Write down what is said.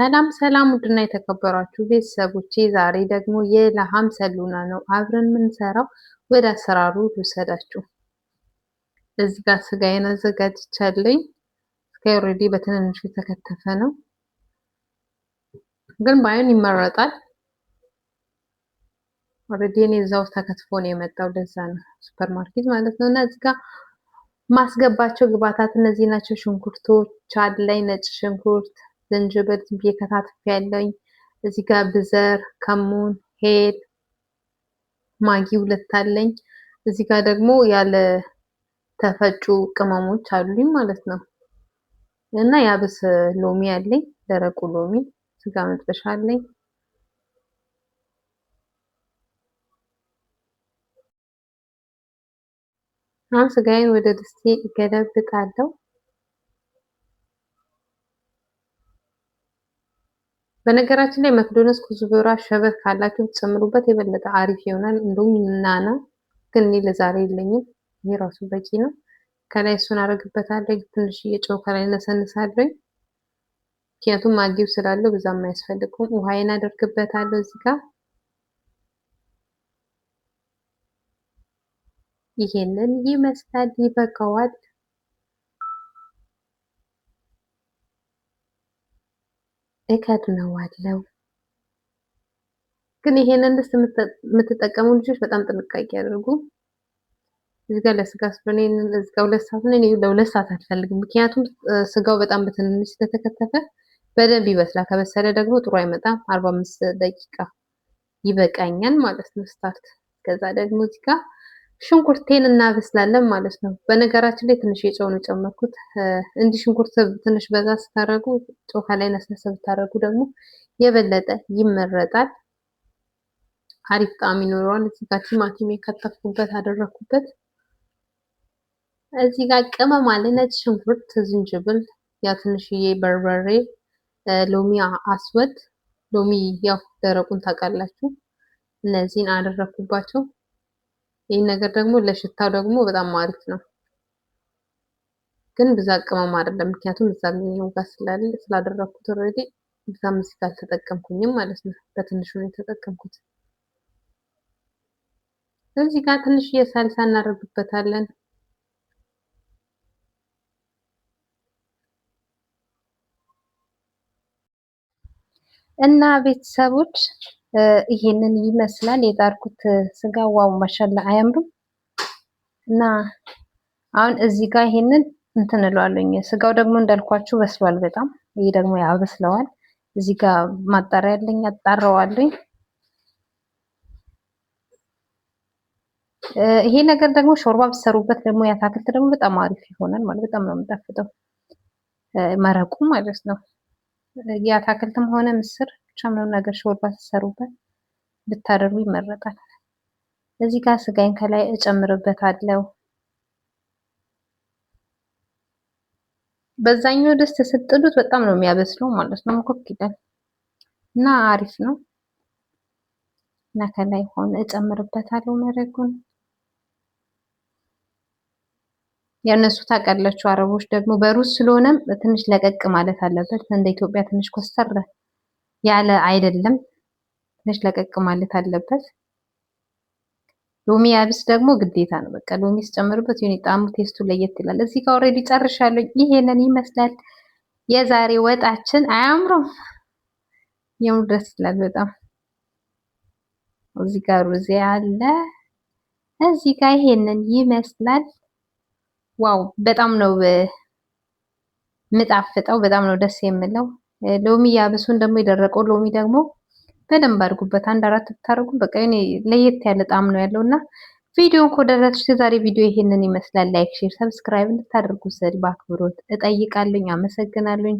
ሰላም ሰላም ውድና የተከበራችሁ ቤተሰቦቼ ዛሬ ደግሞ የለሃም ሰሉና ነው አብረን የምንሰራው። ወደ አሰራሩ ልውሰዳችሁ። እዚህ ጋር ስጋዬን አዘጋጅቻለሁ። ስጋዬ ኦልሬዲ በትንንሹ የተከተፈ ነው፣ ግን ባይሆን ይመረጣል። ኦልሬዲ እኔ እዛው ተከትፎ ነው የመጣው፣ ለዛ ነው ሱፐርማርኬት ማለት ነው። እና እዚህ ጋር ማስገባቸው ግብአታት እነዚህ ናቸው። ሽንኩርቶች አለኝ፣ ነጭ ሽንኩርት፣ ዝንጅብል ዝም ብዬ ከታትፌያለሁኝ። እዚህ ጋር ብዘር፣ ከሙን፣ ሄል፣ ማጊ 2 አለኝ። እዚህ ጋር ደግሞ ያለ ተፈጩ ቅመሞች አሉኝ ማለት ነው። እና ያብስ ሎሚ አለኝ፣ ደረቁ ሎሚ። ስጋ መጥበሻ አለኝ። አሁን ስጋዬን ወደ ድስቴ እገለብጣለሁ። በነገራችን ላይ መክዶነስ ኩዝበራ ሸበት ካላችሁ ጨምሩበት፣ የበለጠ አሪፍ ይሆናል። እንደውም ናና ግን እኔ ለዛሬ የለኝም፣ ይሄ ራሱ በቂ ነው። ከላይ እሱን አደርግበታለሁ። ትንሽዬ ጨው ከላይ ነሰንሳለሁ፣ ምክንያቱም ማጊው ስላለው በዛም አያስፈልግም። ውሃዬን አደርግበታለሁ እዚህ ጋር። ይሄንን ይመስላል፣ ይበቃዋል። እከድነዋለሁ። ግን ይሄንን ድስት የምትጠቀሙ ልጆች በጣም ጥንቃቄ አድርጉ። እዚህ ጋር ለስጋ ስለሆነ እዚህ ጋር 2 ሰዓት ነው። እኔ ለ2 ሰዓት አልፈልግም፣ ምክንያቱም ስጋው በጣም በትንንሽ ስለተከተፈ በደንብ ይበስላል። ከበሰለ ደግሞ ጥሩ አይመጣም። 45 ደቂቃ ይበቃኛል ማለት ነው ስታርት። ከዛ ደግሞ እዚህ ጋር ሽንኩርቴን እናበስላለን ማለት ነው። በነገራችን ላይ ትንሽ የጨው ነው የጨመርኩት። እንዲህ ሽንኩርት ትንሽ በዛ ስታረጉ፣ ጨው ከላይ ነስነስ ብታረጉ ደግሞ የበለጠ ይመረጣል፣ አሪፍ ጣዕም ይኖረዋል። እዚህ ጋር ቲማቲም የከተፍኩበት አደረኩበት። እዚህ ጋር ቅመም አለ፣ ነጭ ሽንኩርት፣ ዝንጅብል፣ ያው ትንሽዬ በርበሬ፣ ሎሚ አስወድ፣ ሎሚ ያው ደረቁን ታውቃላችሁ። እነዚህን አደረኩባቸው። ይህ ነገር ደግሞ ለሽታው ደግሞ በጣም አሪፍ ነው። ግን ብዛት ቅመም አይደለም፣ ምክንያቱም እዛኛው ጋር ስላደረኩት ኦልሬዲ ብዛም እዚህ ጋር አልተጠቀምኩኝም ማለት ነው። በትንሹ ነው የተጠቀምኩት። እዚህ ጋር ትንሽ የሳልሳ እናደርግበታለን። እና ቤተሰቦች ይሄንን ይመስላል የጣርኩት ስጋ። ዋው ማሻላ አያምሩም? እና አሁን እዚህ ጋር ይሄንን እንትን እለዋለሁኝ። ስጋው ደግሞ እንዳልኳችሁ በስሏል በጣም። ይሄ ደግሞ ያበስለዋል። እዚህ ጋር ማጣሪያ ያለኝ አጣራዋለሁኝ። ይሄ ነገር ደግሞ ሾርባ ብትሰሩበት ደግሞ ያታክልት ደግሞ በጣም አሪፍ ይሆናል ማለት በጣም ነው የሚጣፍጠው መረቁ ማለት ነው። ያታክልትም ሆነ ምስር ብቻ ምንም ነገር ሾርባ ትሰሩበት ብታደርጉ ይመረጣል። እዚህ ጋር ስጋዬን ከላይ እጨምርበታለሁ። በዛኛው ድስት ስትጥዱት በጣም ነው የሚያበስለው ማለት ነው። ሙክክ ይላል እና አሪፍ ነው። እና ከላይ ሆነ እጨምርበታለሁ መረቁን። የእነሱ ታውቃላችሁ አረቦች ደግሞ በሩዝ ስለሆነም ትንሽ ለቀቅ ማለት አለበት። እንደ ኢትዮጵያ ትንሽ ኮስተር ያለ አይደለም፣ ትንሽ ለቀቅ ማለት አለበት። ሎሚ ያብስ ደግሞ ግዴታ ነው። በቃ ሎሚ ስጨምርበት የኔ ጣዕሙ ቴስቱ ለየት ይላል። እዚህ ጋር ኦልሬዲ ጨርሻለሁ። ይሄንን ይመስላል የዛሬ ወጣችን። አያምሩም? የምር ደስ ይላል በጣም። እዚህ ጋር ሩዝ አለ። እዚህ ጋር ይሄንን ይመስላል። ዋው በጣም ነው ምጣፍጠው፣ በጣም ነው ደስ የሚለው። ሎሚ ያብሱን ደግሞ የደረቀው ሎሚ ደግሞ በደንብ አድርጉበት። 1-4 ብታደርጉ በቃ እኔ ለየት ያለ ጣዕም ነው ያለውና ቪዲዮን ከወደዳችሁ የዛሬ ቪዲዮ ይሄንን ይመስላል። ላይክ፣ ሼር፣ ሰብስክራይብ እንድታደርጉ ስል በአክብሮት እጠይቃለሁ። አመሰግናለሁ።